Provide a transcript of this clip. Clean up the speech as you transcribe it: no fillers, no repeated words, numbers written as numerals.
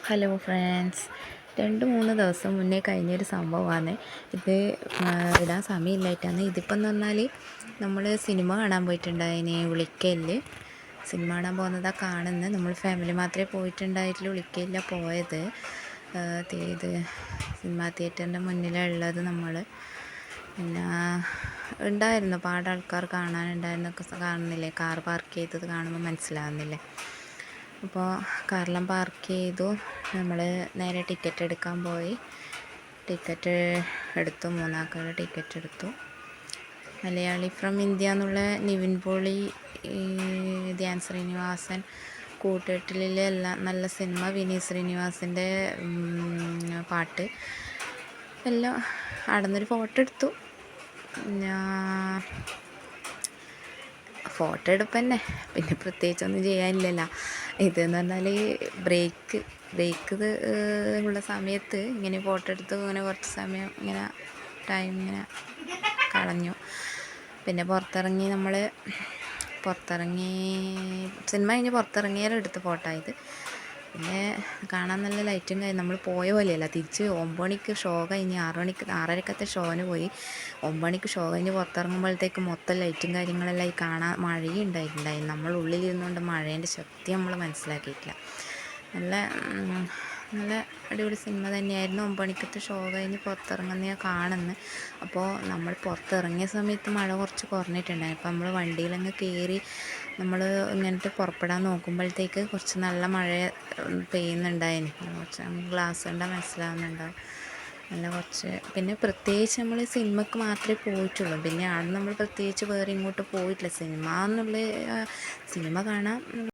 Hello friends, 2-3 ദിവസം മുന്നേ കഴിഞ്ഞൊരു സംഭവമാണ് ഇത്. ഇടാൻ സമയമില്ലായിട്ടാണ്. ഇതിപ്പം എന്ന് പറഞ്ഞാൽ നമ്മൾ സിനിമ കാണാൻ പോയിട്ടുണ്ടായിന് ഉളിക്കലിൽ. സിനിമ കാണാൻ പോകുന്നതാണ് കാണുന്നത്. നമ്മൾ ഫാമിലി മാത്രമേ പോയിട്ടുണ്ടായിട്ടുള്ളൂ. ഉളിക്കലില്ല പോയത്. ഇത് സിനിമാ തിയേറ്ററിൻ്റെ മുന്നിലുള്ളത്. നമ്മൾ പിന്നെ ഉണ്ടായിരുന്നു പാട് ആൾക്കാർ കാണാനുണ്ടായിരുന്നൊക്കെ കാണുന്നില്ലേ. കാർ പാർക്ക് ചെയ്തത് കാണുമ്പോൾ മനസ്സിലാവുന്നില്ലേ. അപ്പോൾ കാറെല്ലാം പാർക്ക് ചെയ്തു. നമ്മൾ നേരെ ടിക്കറ്റ് എടുക്കാൻ പോയി. ടിക്കറ്റ് എടുത്തു. 3 ആൾക്കാരുടെ ടിക്കറ്റ് എടുത്തു. മലയാളി ഫ്രം ഇന്ത്യ എന്നുള്ള നിവിൻ പോളി, ധ്യാൻ ശ്രീനിവാസൻ കൂട്ടുകെട്ടിലെ എല്ലാം നല്ല സിനിമ. വിനീത് ശ്രീനിവാസിൻ്റെ പാട്ട് എല്ലാം. അവിടുന്നൊരു ഫോട്ടോ എടുത്തു. ഫോട്ടോ എടുപ്പ് തന്നെ, പിന്നെ പ്രത്യേകിച്ചൊന്നും ചെയ്യാനില്ലല്ലോ. ഇതെന്ന് പറഞ്ഞാൽ ബ്രേക്ക് ഉള്ള സമയത്ത് ഇങ്ങനെ ഫോട്ടോ എടുത്ത് ഇങ്ങനെ കുറച്ച് സമയം ഇങ്ങനെ ടൈം ഇങ്ങനെ കളഞ്ഞു. പിന്നെ പുറത്തിറങ്ങി സിനിമ കഴിഞ്ഞ് പുറത്തിറങ്ങിയാലും എടുത്ത ഫോട്ടോ ഇത്. പിന്നെ കാണാൻ നല്ല ലൈറ്റും കഴിഞ്ഞ് നമ്മൾ പോയ പോലെയല്ല. തിരിച്ച് 9 മണിക്ക് ഷോ കഴിഞ്ഞ് 6:30 ഷോന് പോയി. 9 മണിക്ക് ഷോ കഴിഞ്ഞ് പുറത്തിറങ്ങുമ്പോഴത്തേക്ക് മൊത്തം ലൈറ്റും കാര്യങ്ങളെല്ലാം കാണാൻ. മഴയും ഉണ്ടായിട്ടുണ്ടായി. നമ്മൾ ഉള്ളിലിരുന്നുകൊണ്ട് മഴേൻ്റെ ശക്തി നമ്മൾ മനസ്സിലാക്കിയിട്ടില്ല. നല്ല അടിപൊളി സിനിമ തന്നെയായിരുന്നു. 9 മണിക്കത്തെ ഷോ കഴിഞ്ഞ് പുറത്തിറങ്ങുന്ന കാണുന്നത്. അപ്പോൾ നമ്മൾ പുറത്തിറങ്ങിയ സമയത്ത് മഴ കുറച്ച് കുറഞ്ഞിട്ടുണ്ടായി. അപ്പോൾ നമ്മൾ വണ്ടിയിലങ്ങ് കയറി നമ്മൾ ഇങ്ങനത്തെ പുറപ്പെടാൻ നോക്കുമ്പോഴത്തേക്ക് കുറച്ച് നല്ല മഴ പെയ്യുന്നുണ്ടായിന്. കുറച്ച് ഗ്ലാസ് കണ്ടാൽ മനസ്സിലാവുന്നുണ്ടാവും. നല്ല കുറച്ച്. പിന്നെ പ്രത്യേകിച്ച് നമ്മൾ സിനിമക്ക് മാത്രമേ പോയിട്ടുള്ളൂ. പിന്നെ ആണ് നമ്മൾ പ്രത്യേകിച്ച് വേറെ ഇങ്ങോട്ട് പോയിട്ടില്ല. സിനിമ കാണാൻ